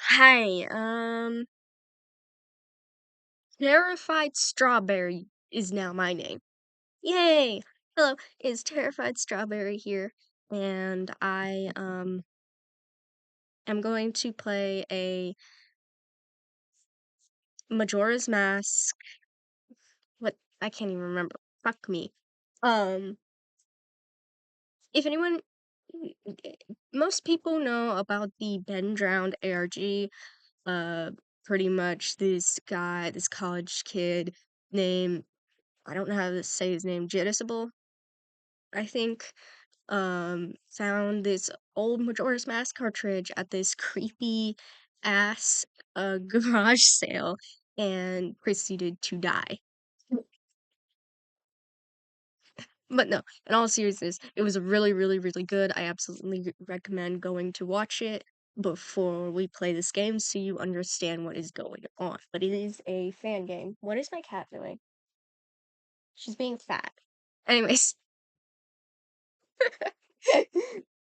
Hi, Terrified Strawberry is now my name. Yay! Hello, it's Terrified Strawberry here, and I, am going to play a Majora's Mask. What? I can't even remember. Fuck me. Um, if anyone, most people know about the Ben Drowned ARG. Uh, Pretty much this guy, this college kid named, I don't know how to say his name, Jittisable, I think, found this old Majora's Mask cartridge at this creepy ass garage sale and proceeded to die. But no, in all seriousness, it was really, really, really good. I absolutely recommend going to watch it before we play this game so you understand what is going on. But it is a fan game. What is my cat doing? She's being fat. Anyways,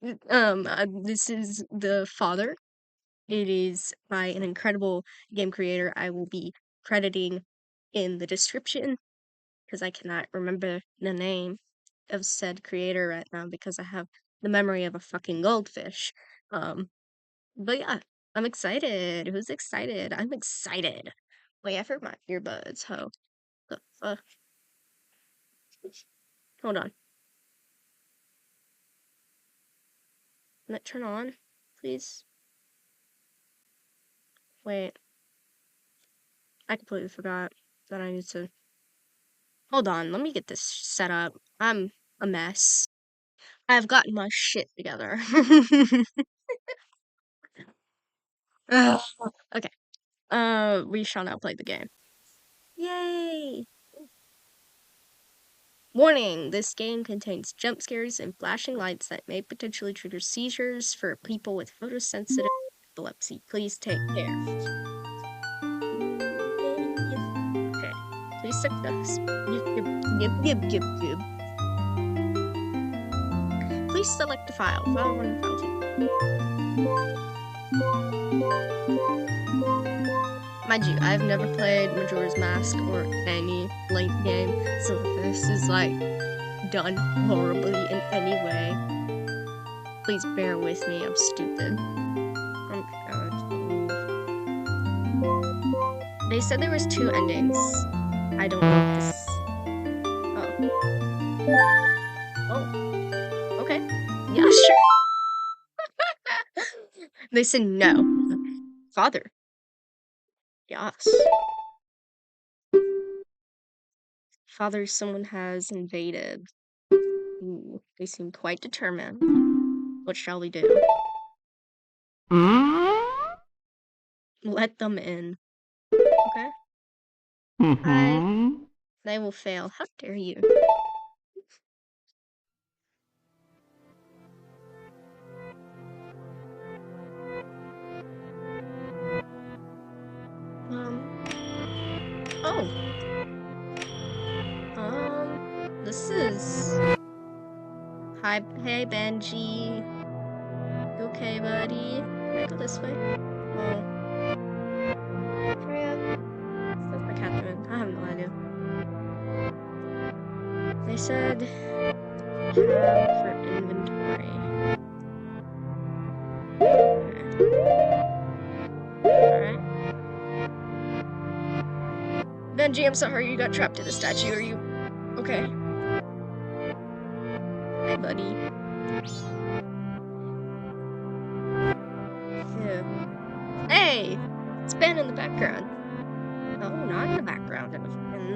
this is the father. It is by an incredible game creator. I will be crediting in the description because I cannot remember the name of said creator right now because I have the memory of a fucking goldfish. Um, but yeah, I'm excited. Who's excited? I'm excited. Wait, I forgot my earbuds. Ho. The fuck? Hold on. Let it turn on, please. Wait. I completely forgot that I need to. Hold on, let me get this set up. I'm a mess. I've gotten my shit together. Ugh. Okay. We shall now play the game. Yay! Warning! This game contains jump scares and flashing lights that may potentially trigger seizures for people with photosensitive epilepsy. Please take care. Okay. Please select us. Please select a file. File 1, file 2. Mind you, I've never played Majora's Mask or any Link game, so if this is like done horribly in any way, please bear with me. I'm stupid. They said there was 2 endings. I don't know if this. Oh. Oh. Okay. Yeah, sure. They said no. Father. Yes. Father, someone has invaded. Ooh, they seem quite determined. What shall we do? Let them in. Okay. Hi. They will fail. How dare you? Oh. This is. Hi, hey, Benji. You okay, buddy? Can I go this way? Oh. Freya? What's my cat doing? I have no idea. They said tab for inventory. Alright. Benji, I'm sorry you got trapped in the statue. Are you okay? Hey, buddy. Yeah. Hey! It's Ben in the background. No, not in the background. In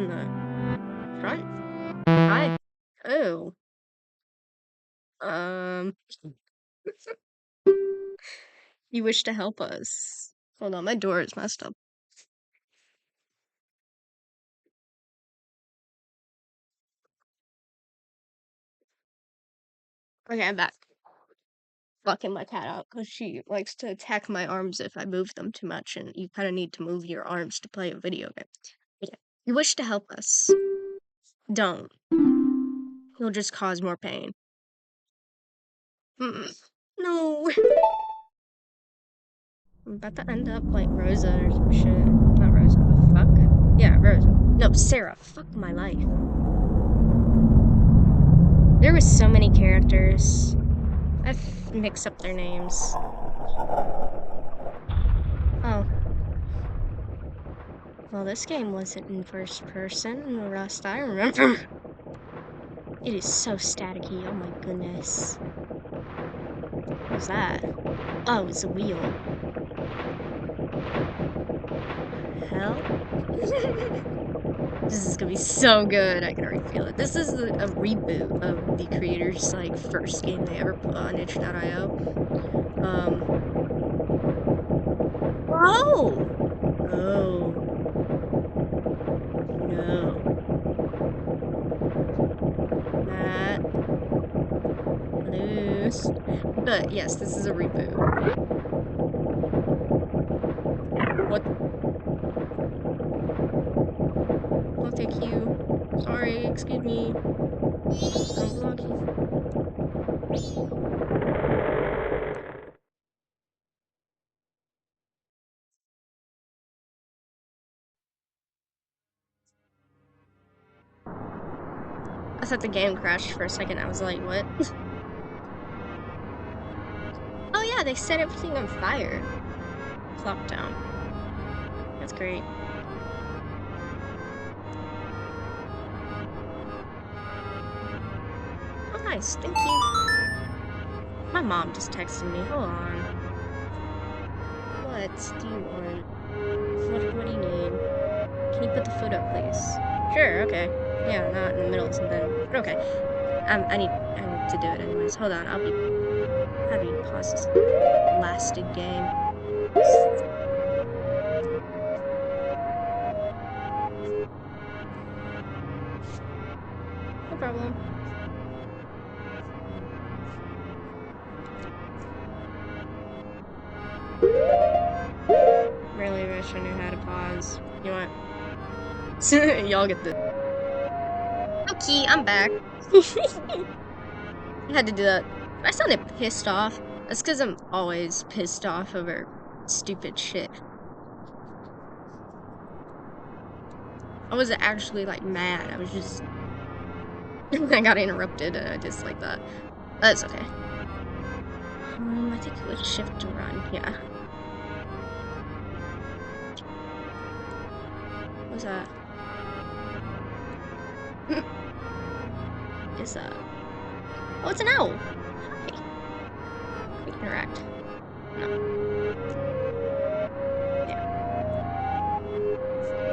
the front. Hi. Oh. You wish to help us. Hold on, my door is messed up. Okay, I'm back. Fucking my cat out because she likes to attack my arms if I move them too much, and you kind of need to move your arms to play a video game. Okay. You wish to help us. Don't. You'll just cause more pain. No. I'm about to end up like Rosa or some shit. Not Rosa, the fuck? Yeah, Rosa. No, Sarah. Fuck my life. There was so many characters. I've mixed up their names. Oh. Well, this game wasn't in first person in the rest I remember. It is so staticky, oh my goodness. What's that? Oh, it's a wheel. Hell? This is gonna be so good, I can already feel it. This is a reboot of the creators' like first game they ever put on itch.io. Oh! Oh. No. Not loose. But yes, this is a reboot. What? I'll take you. Sorry, excuse me. I'm blocking. I thought the game crashed for a second. I was like, what? Oh yeah, they set everything on fire. Lockdown. That's great. Oh nice, thank you. My mom just texted me. Hold on. What do you want? What do you need? Can you put the food up, please? Sure, okay. Yeah, not in the middle of something. But okay. I need to do it anyways. Hold on, I'll be having to pause this blasted game. No problem. Really wish I knew how to pause. You want? Y'all get this. Okay, I'm back. I had to do that. I sounded pissed off. That's because I'm always pissed off over stupid shit. I wasn't actually like mad. I was just. I got interrupted and I just like that. That's okay. I think it was shift to run. Yeah. What's that? Is that? Oh, it's an owl. Hi. Can we interact? No. Yeah.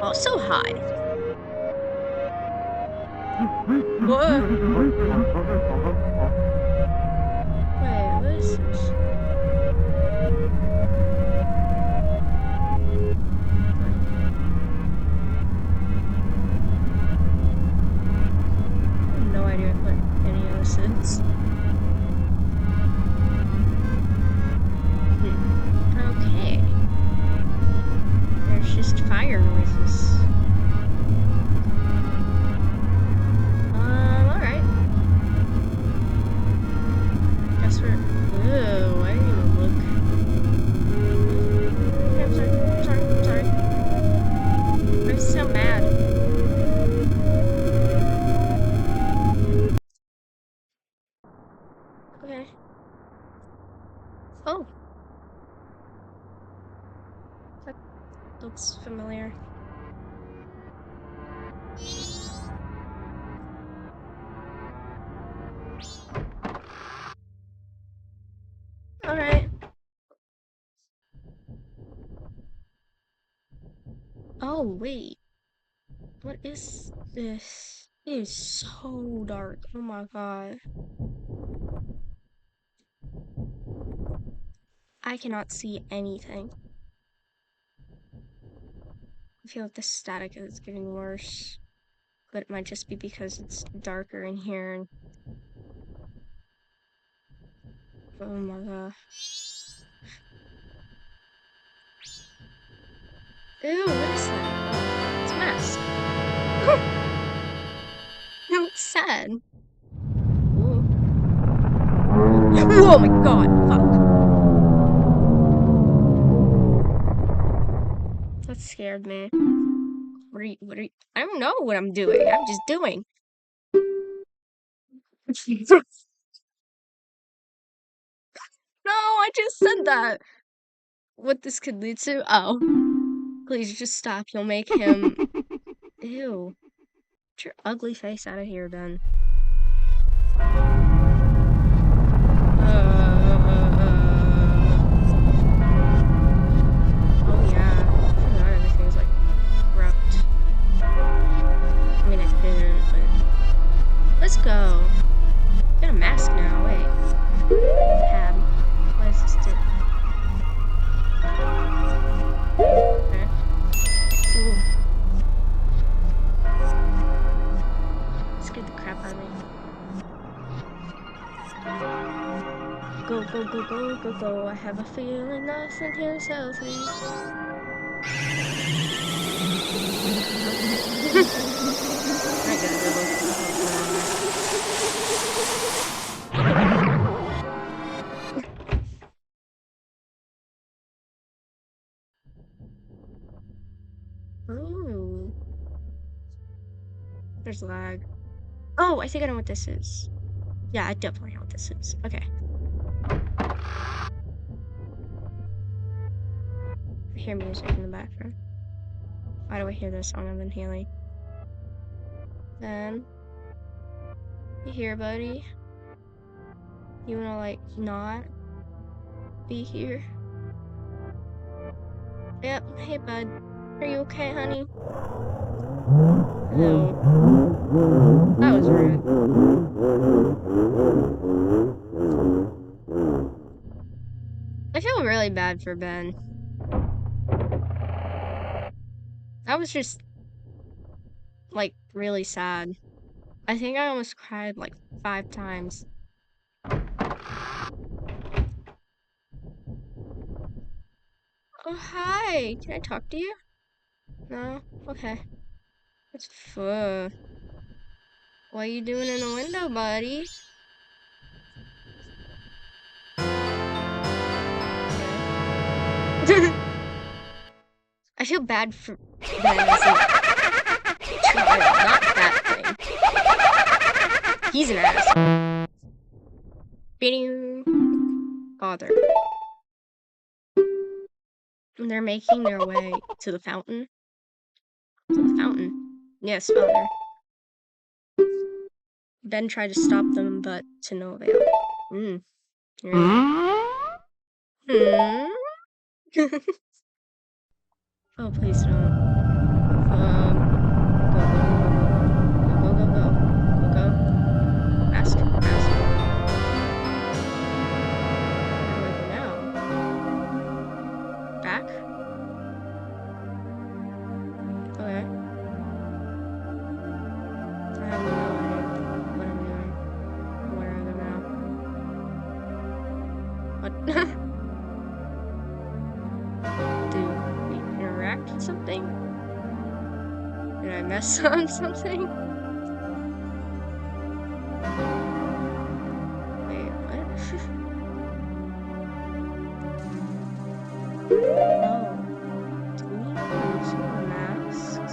Oh, so high. What? Wait, what is this? I have no idea what any of this is. Okay. There's just fire noises. Alright. Guess we're. Ooh, I didn't even look. Okay, I'm sorry. I'm so mad. Okay. Oh. That looks familiar. Alright. Oh, wait. What is this? It is so dark. Oh my god. I cannot see anything. I feel like the static is getting worse. But it might just be because it's darker in here. And oh my god. Ew, what is that? Oh, it's a mask. No, it's sad. Ooh. Oh my god, fuck. That scared me. What are you, I don't know what I'm doing. I'm just doing. No, I just said that. What this could lead to? Oh. Please just stop. You'll make him... Ew. Get your ugly face out of here, Ben. Oh yeah. I forgot everything's like corrupt. I mean, I couldn't, but... Let's go. Got a mask now, wait. Tab. What does this do? Okay. Ooh. Scared the crap out of me. Go, go, go, go, go, go. I have a feeling nothing here tells me. I got Ooh. There's lag. Oh, I think I know what this is. Yeah, I definitely know what this is. Okay. I hear music in the background. Why do I hear this song I've been hearing? Then, you here, buddy? You wanna, like, not be here? Yep. Hey, bud. Are you okay, honey? No. That was rude. I feel really bad for Ben. That was just, like, really sad. I think I almost cried, like, 5 times. Oh, hi. Can I talk to you? No? Okay. It's fun. What are you doing in the window, buddy? I feel bad for Ben as a child, not that thing. He's an ass. Beating father. And they're making their way to the fountain. To the fountain. Yes, father. Ben tried to stop them, but to no avail. Oh, please don't. Go, go, go, go, go, go, go, go, go. Mask, mask. Where do I go now? Back? Okay. I have no idea what I'm doing. Where I go now? What? Do we interact with something? Did I mess on something? Wait, what? Oh. Do we use masks?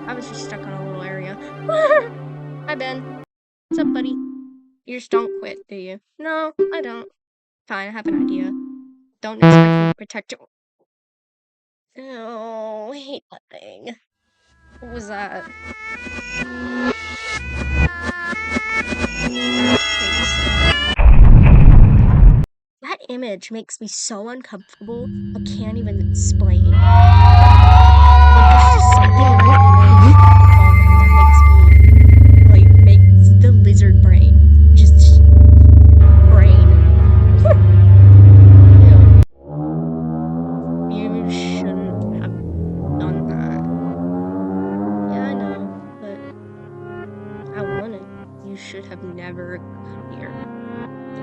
I was just stuck on a little area. Hi, Ben. What's up, buddy? You just don't quit, do you? No, I don't. Fine, I have an idea. Don't expect me to protect you. Oh, I hate that thing. What was that? That image makes me so uncomfortable, I can't even explain. Like, there's just something in my image on them that makes the lizard brain just brain. Ew. You shouldn't have done that. Yeah, I know, but I wanted. You should have never come here.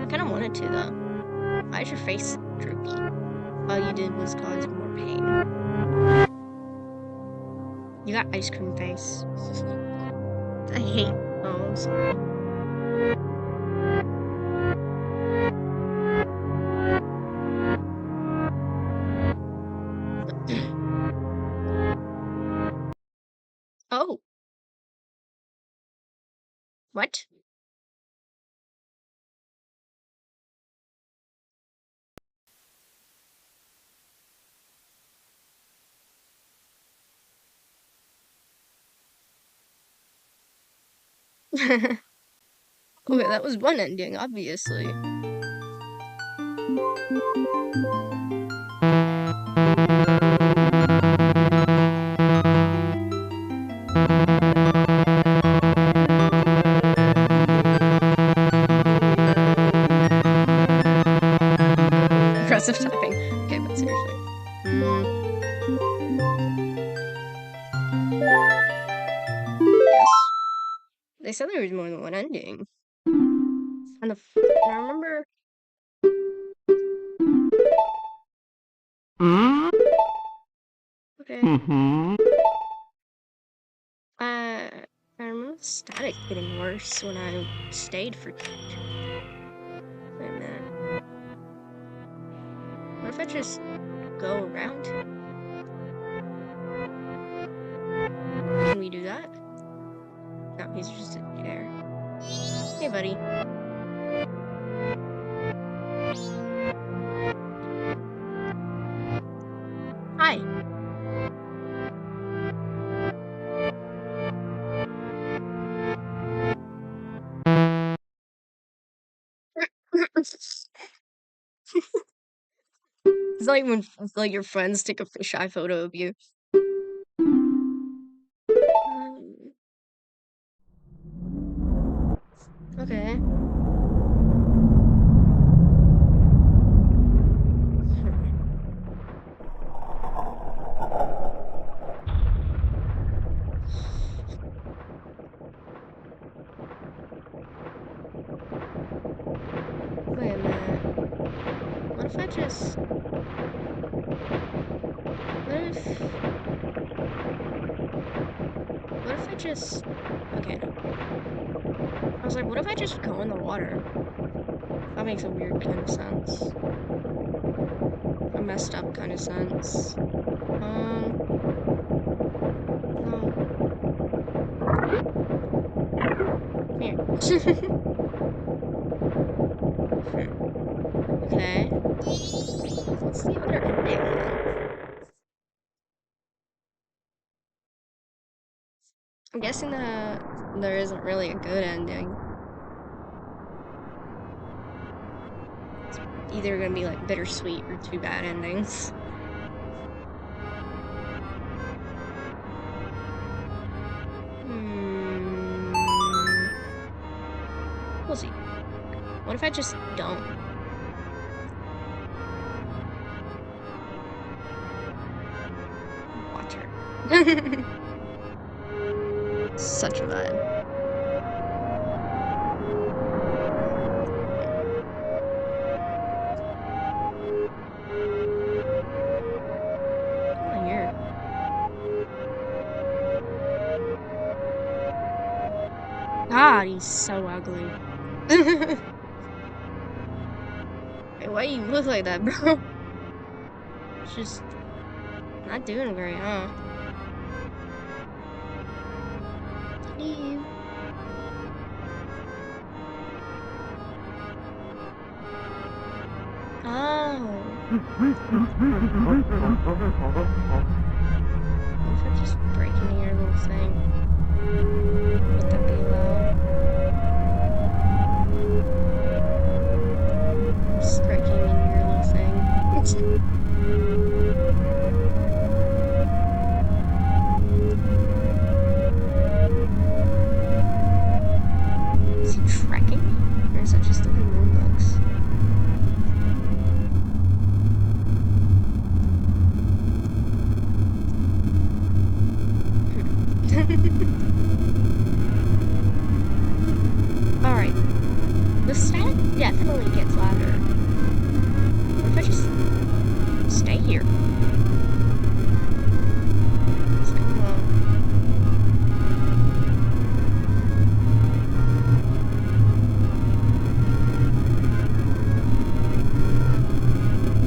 I kind of wanted to, though. Why is your face droopy? All you did was cause more pain. You got ice cream face. I hate those. Oh. What? Okay, that was one ending, obviously. Aggressive tapping. Okay, but seriously. Yes. They said there was more than one ending. And I remember. Okay. I remember the static getting worse when I stayed for. Wait a minute. What if I just go around? Can we do that? No, he's just in there. Hey, buddy. Hi. It's like when your friends take a fisheye photo of you. Okay. Wait a minute. What if I just... What if I just... Okay, no. I was like, what if I just go in the water? That makes a weird kind of sense. A messed up kind of sense. No. Come here. Okay. What's the other ending then? I'm guessing that there isn't really a good ending. It's either gonna be like bittersweet or two bad endings. We'll see. What if I just don't? Water. Such a vibe. Come on here. God, he's so ugly. Hey, why you look like that, bro? It's just not doing great, huh? Leave. Oh. What if I just break into your little thing? Would that be allowed? Just breaking into your little thing. Is he tracking me? Or is that just the way the moon looks? Alright. The static definitely gets louder. What if I just stay stay here. Let's go home.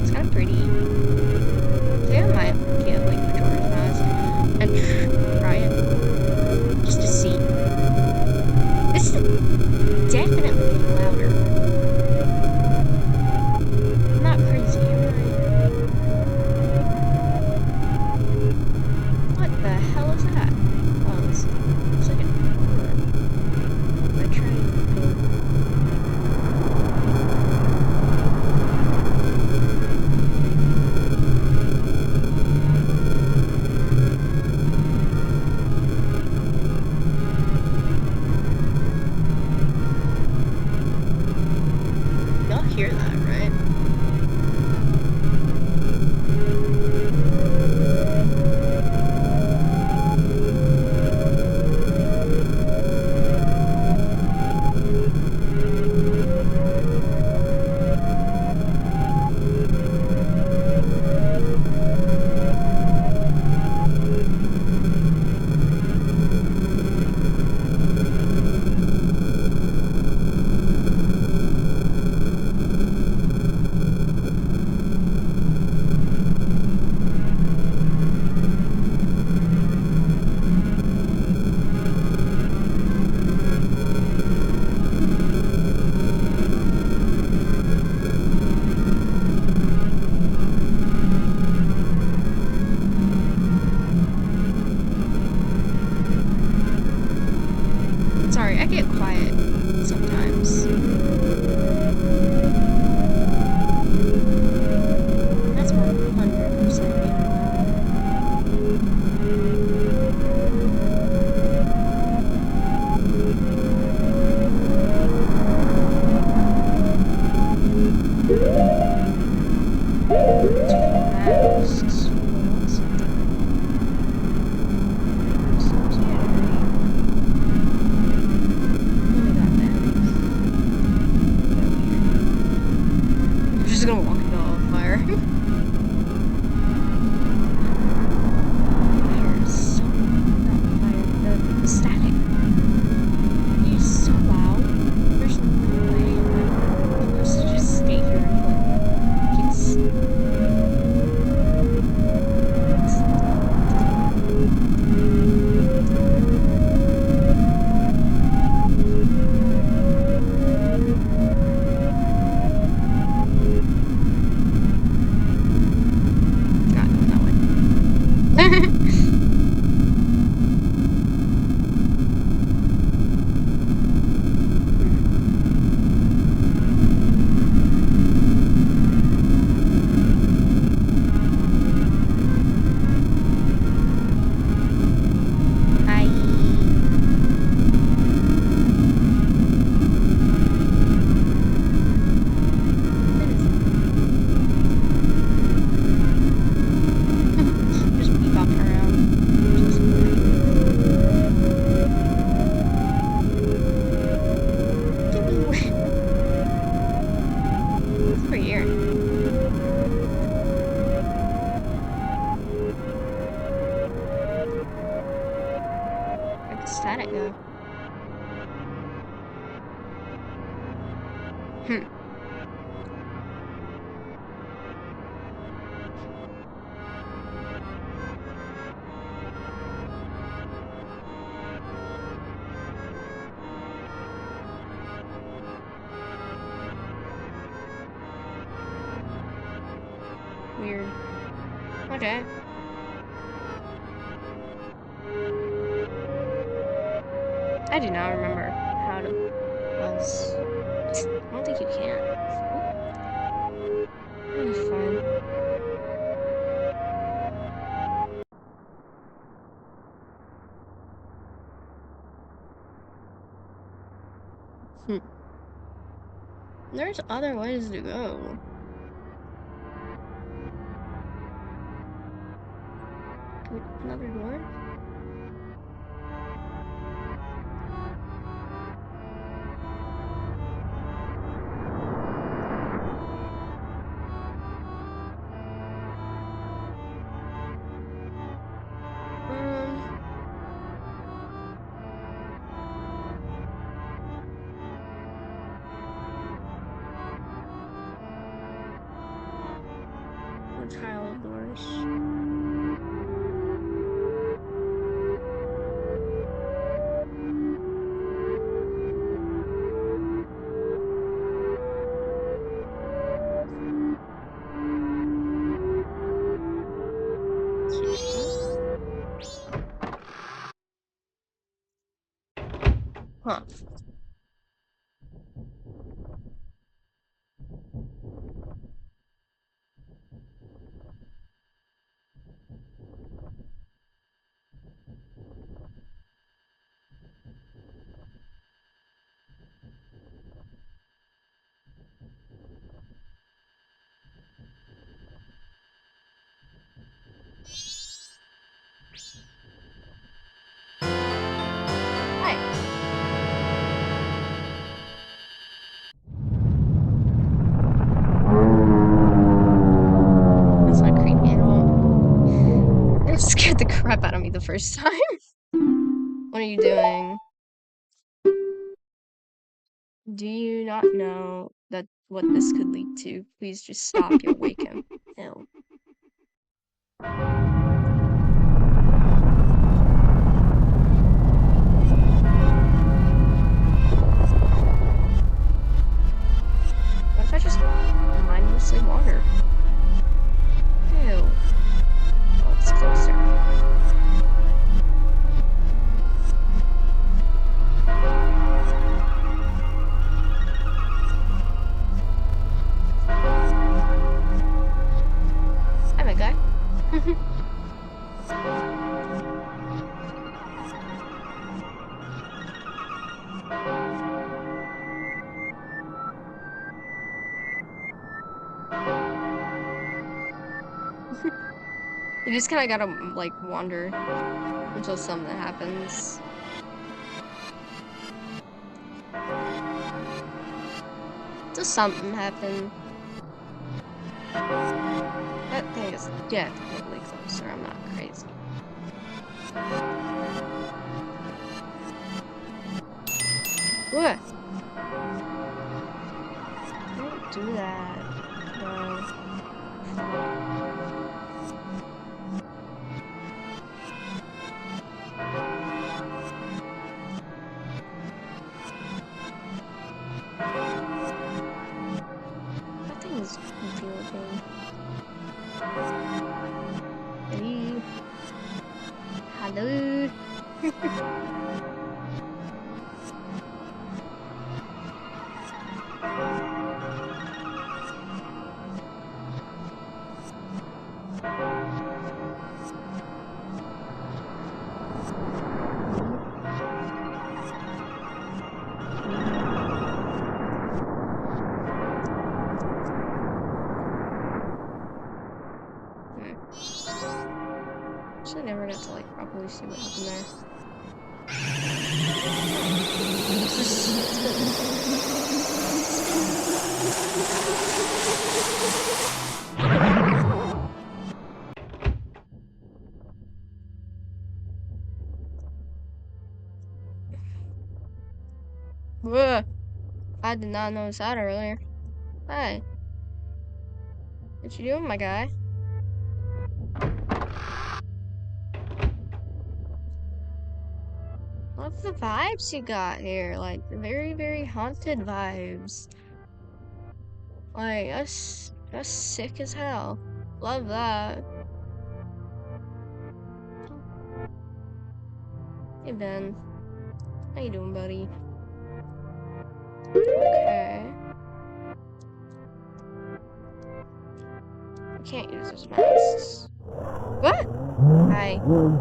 It's kind of pretty. I think I might get like Majora's Mask and try it just to see. This is definitely getting louder. I'm not crazy, am I? What the hell is that? Oh, it's like an orb. If I try and go. Y'all hear that, right? Sorry, I get quiet sometimes. That's 100% me. Masks. Just gonna walk into a fire. Fire is so not fire. The static is so loud. There's no way I'm supposed to just stay here and like it's. Static now. Weird. Okay. I do not remember how to was. I don't think you can. That was fun. There's other ways to go. Can we open another door? child doors. Huh. Hi. That's not creepy at all. It scared the crap out of me the first time. What are you doing? Do you not know that what this could lead to? Please just stop. You'll wake him. Ew. What if I just mindlessly wander? Ew. Oh, it's closer. Hi, my guy. You just kind of gotta, like, wander until something happens. Till something happens. That thing is definitely closer. I'm not crazy. What? Don't do that. No. That thing is goofy looking. Hey. Hello. Actually, never got to like properly see what happened there. Ugh. I did not notice that earlier. Hey, what you doing, my guy? Love the vibes you got here, like very, very haunted vibes. Like that's sick as hell. Love that. Hey Ben, how you doing, buddy? Okay. I can't use those masks. What? Hi. No.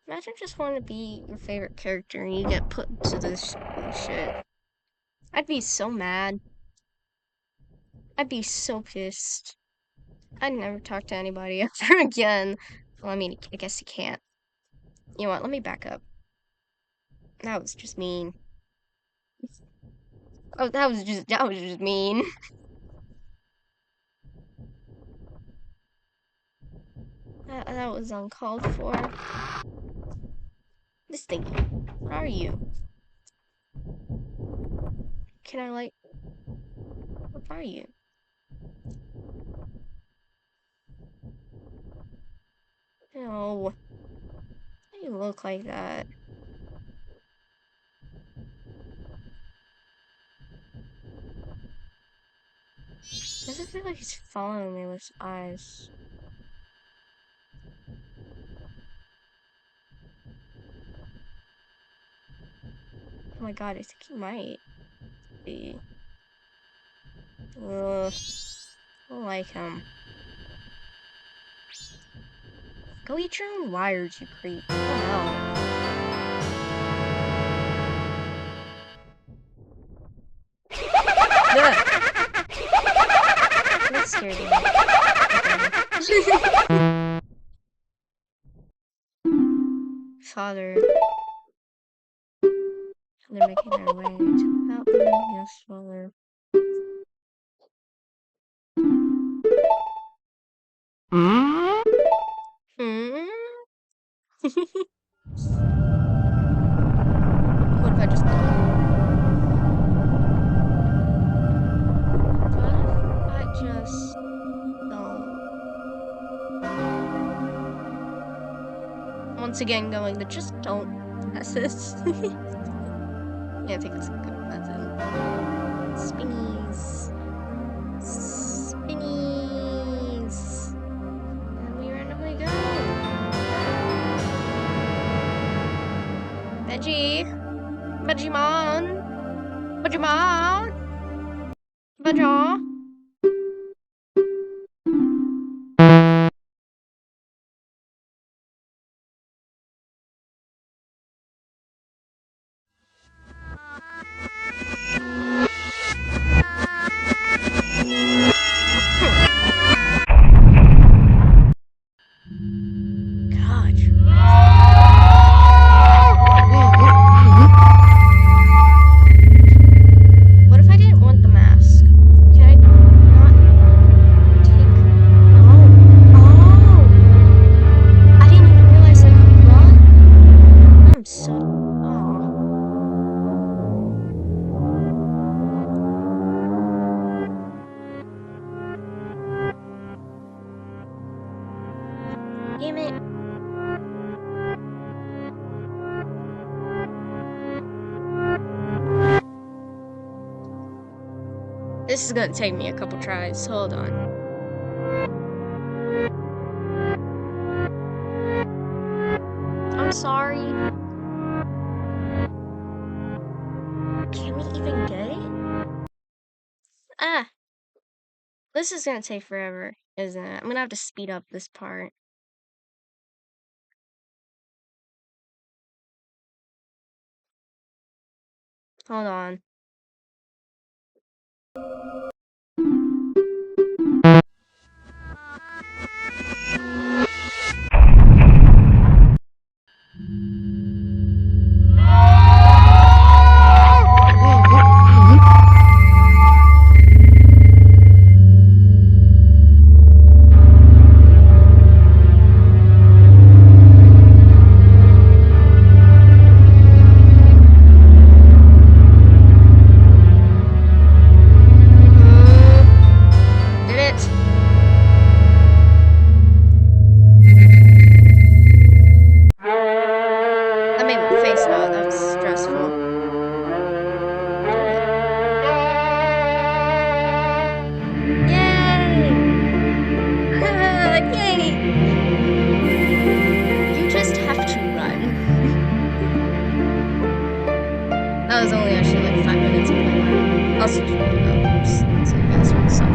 Imagine just wanting to be your favorite character and you get put into this bullshit. I'd be so mad. I'd be so pissed. I'd never talk to anybody ever again. Well, I mean, I guess you can't. You know what? Let me back up. That was just mean. Oh, that was just mean. That was uncalled for. This thingy. What are you? Can I, like... What are you? No. Why do you look like that? Does it feel like he's following me with his eyes? Oh my god, I think he might be. Ugh. I don't like him. Go eat your own wires, you creep. What the hell? That scared me. Father. They're making their way to the fountain. Yes, Father. Hmm? What if I just don't? What if I just don't? Once again, going to just don't pass this. Yeah, I think it's a good method. Spinnies. Spinnies. And we randomly go. Veggie. Vegemon. Vegemon. Veggie. God. What if I didn't want the mask? Can I not take... Oh. Oh. I didn't even realize I could run. I'm so... Oh. Damn it. This is gonna take me a couple tries. Hold on. I'm sorry. Can we even get it? Ah. This is gonna take forever, isn't it? I'm gonna have to speed up this part. Hold on. Did it? I made my face hot. That's stressful. Yay! Yay! You just have to run. That was only actually like 5 minutes of playtime. Also, so you guys would suck.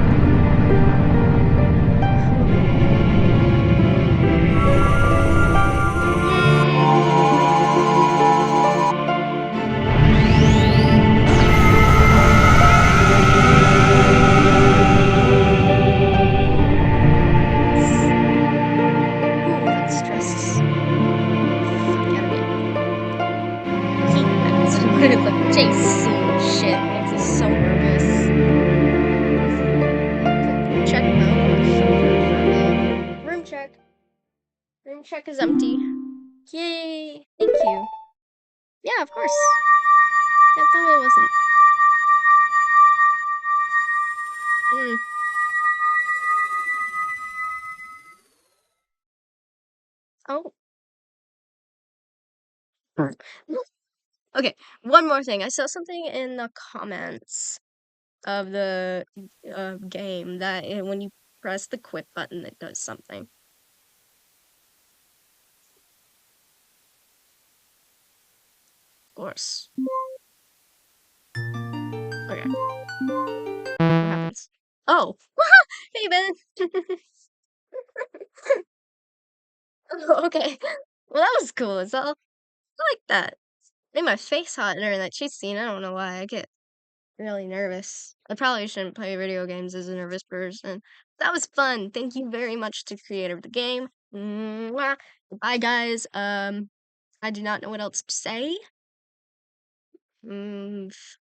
Like JC shit makes us so nervous. Check mode. Room check. Room check is empty. Yay! Thank you. Yeah, of course. That totally wasn't. Mm. Oh. Okay, one more thing. I saw something in the comments of the game that when you press the quit button, it does something. Of course. Okay. What happens? Oh! Hey, Ben! Okay. Well, that was cool. So, I like that. Made my face hot during that chase scene. I don't know why. I get really nervous. I probably shouldn't play video games as a nervous person. That was fun. Thank you very much to creator of the game. Mwah. Bye, guys. I do not know what else to say.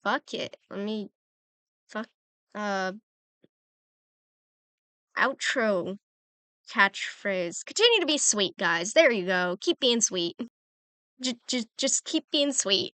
Fuck it. Let me fuck uh outro catchphrase. Continue to be sweet, guys. There you go. Keep being sweet. Just keep being sweet.